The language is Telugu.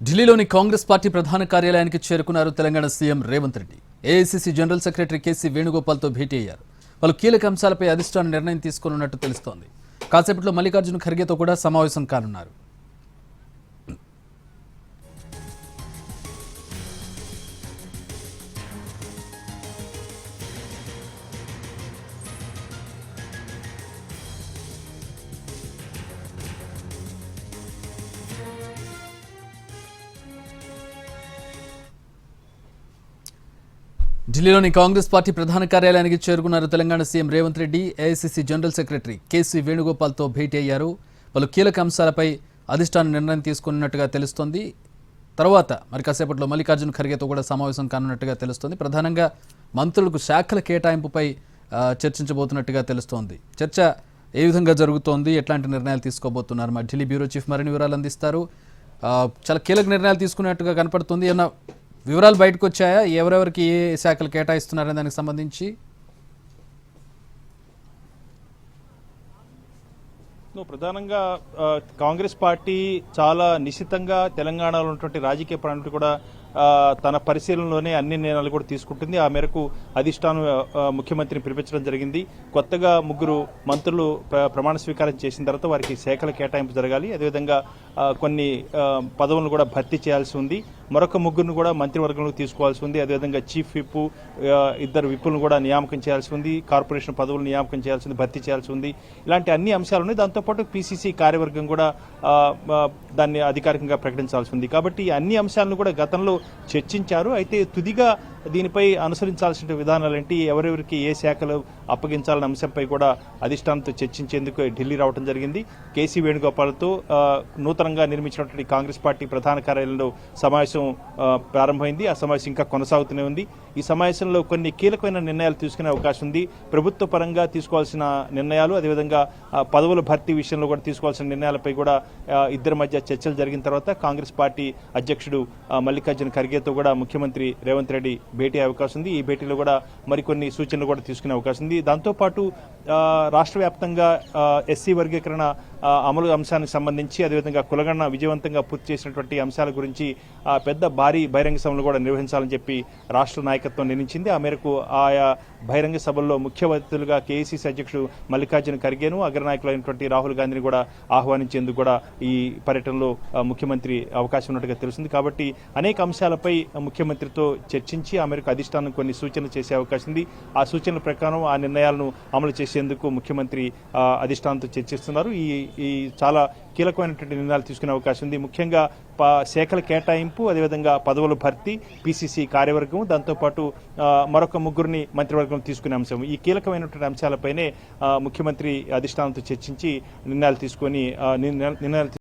ఢిల్లీలోని కాంగ్రెస్ పార్టీ ప్రధాన కార్యాలయానికి చేరుకున్నారు Telangana CM Revanth Reddy. AICC general secretary KC వేణుగోపాల్తో భేటీ అయ్యారు. పలు కీలక అంశాలపై అధిష్టానం నిర్ణయం తీసుకోనున్నట్టు తెలుస్తోంది. కాసేపట్లో మల్లికార్జున ఖర్గేతో కూడా సమావేశం కానున్నారు. ఢిల్లీలోని కాంగ్రెస్ పార్టీ ప్రధాన కార్యాలయానికి చేరుకున్నారు Telangana CM Revanth Reddy. AICC general secretary KC వేణుగోపాల్తో భేటీ అయ్యారు. పలు కీలక అంశాలపై అధిష్టానం నిర్ణయం తీసుకున్నట్టుగా తెలుస్తోంది. తర్వాత మరి కాసేపట్లో మల్లికార్జున ఖర్గేతో కూడా సమావేశం కానున్నట్టుగా తెలుస్తోంది. ప్రధానంగా మంత్రులకు శాఖల కేటాయింపుపై చర్చించబోతున్నట్టుగా తెలుస్తోంది. చర్చ ఏ విధంగా జరుగుతోంది, ఎట్లాంటి నిర్ణయాలు తీసుకోబోతున్నారు? మా ఢిల్లీ బ్యూరో చీఫ్ మరిన్ని వివరాలు అందిస్తారు. చాలా కీలక నిర్ణయాలు తీసుకున్నట్టుగా కనపడుతుంది. ఏమన్నా వివరాలు బయటకు వచ్చాయా? ఎవరెవరికి ఏ శాఖలు కేటాయిస్తున్నారనే దానికి సంబంధించి? ప్రధానంగా కాంగ్రెస్ పార్టీ చాలా నిశితంగా తెలంగాణలో ఉన్నటువంటి రాజకీయ ప్రణాళిక కూడా తన పరిశీలనలోనే అన్ని నిర్ణయాలు కూడా తీసుకుంటుంది. ఆ మేరకు అధిష్టానం ముఖ్యమంత్రిని పిలిపించడం జరిగింది. కొత్తగా 3 మంత్రులు ప్రమాణ స్వీకారం చేసిన తర్వాత వారికి శాఖల కేటాయింపు జరగాలి. అదేవిధంగా కొన్ని పదవులను కూడా భర్తీ చేయాల్సి ఉంది. మరొక 3 కూడా మంత్రివర్గంలో తీసుకోవాల్సి ఉంది. అదేవిధంగా చీఫ్ విప్, 2 విప్పులను కూడా నియామకం చేయాల్సి ఉంది. కార్పొరేషన్ పదవులు నియామకం చేయాల్సి ఉంది, భర్తీ చేయాల్సి ఉంది. ఇలాంటి అన్ని అంశాలు ఉన్నాయి. దాంతోపాటు పీసీసీ కార్యవర్గం కూడా దాన్ని అధికారికంగా ప్రకటించాల్సి ఉంది. కాబట్టి అన్ని అంశాలను కూడా గతంలో చర్చించారు. అయితే తుదిగా దీనిపై అనుసరించాల్సిన విధానాలేంటి, ఎవరెవరికి ఏ శాఖలు అప్పగించాలన్న అంశంపై కూడా అధిష్టానంతో చర్చించేందుకు ఢిల్లీ రావడం జరిగింది. కేసీ వేణుగోపాల్తో నూతనంగా నిర్మించినటువంటి కాంగ్రెస్ పార్టీ ప్రధాన కార్యాలయంలో సమావేశం ప్రారంభమైంది. ఆ సమావేశం ఇంకా కొనసాగుతూనే ఉంది. ఈ సమావేశంలో కొన్ని కీలకమైన నిర్ణయాలు తీసుకునే అవకాశం ఉంది. ప్రభుత్వ పరంగా తీసుకోవాల్సిన నిర్ణయాలు, అదేవిధంగా పదవుల భర్తీ విషయంలో కూడా తీసుకోవాల్సిన నిర్ణయాలపై కూడా ఇద్దరి మధ్య చర్చలు జరిగిన తర్వాత కాంగ్రెస్ పార్టీ అధ్యక్షుడు మల్లికార్జున ఖర్గేతో కూడా ముఖ్యమంత్రి రేవంత్ రెడ్డి భేటీ అవకాశం ఉంది. ఈ భేటీలో కూడా మరికొన్ని సూచనలు కూడా తీసుకునే అవకాశం ఉంది. దాంతోపాటు రాష్ట్ర వ్యాప్తంగా ఎస్సీ వర్గీకరణ అమలు అంశానికి సంబంధించి, అదేవిధంగా కులగణన విజయవంతంగా పూర్తి చేసినటువంటి అంశాల గురించి పెద్ద భారీ బహిరంగ సభలు కూడా నిర్వహించాలని చెప్పి రాష్ట్ర నాయకత్వం నిర్ణయించింది. ఆ మేరకు ఆయా బహిరంగ సభల్లో ముఖ్య అతిథులుగా కేసీసీ అధ్యక్షుడు మల్లికార్జున ఖర్గేను, అగ్రనాయకులైనటువంటి రాహుల్ గాంధీని కూడా ఆహ్వానించేందుకు కూడా ఈ పర్యటనలో ముఖ్యమంత్రి అవకాశం ఉన్నట్టుగా తెలుస్తుంది. కాబట్టి అనేక అంశాలపై ముఖ్యమంత్రితో చర్చించి ఆ మేరకు అధిష్టానం కొన్ని సూచనలు చేసే అవకాశం ఉంది. ఆ సూచనల ప్రకారం ఆ నిర్ణయాలను అమలు చేసేందుకు ముఖ్యమంత్రి అధిష్టానంతో చర్చిస్తున్నారు. ఈ చాలా కీలకమైనటువంటి నిర్ణయాలు తీసుకునే అవకాశం ఉంది. ముఖ్యంగా శాఖల కేటాయింపు, అదేవిధంగా పదవుల భర్తీ, పీసీసీ కార్యవర్గం, దాంతోపాటు మరొక 3 మంత్రివర్గం తీసుకునే అంశం, ఈ కీలకమైనటువంటి అంశాలపైనే ముఖ్యమంత్రి అధిష్టానంతో చర్చించి నిర్ణయాలు తీసుకొని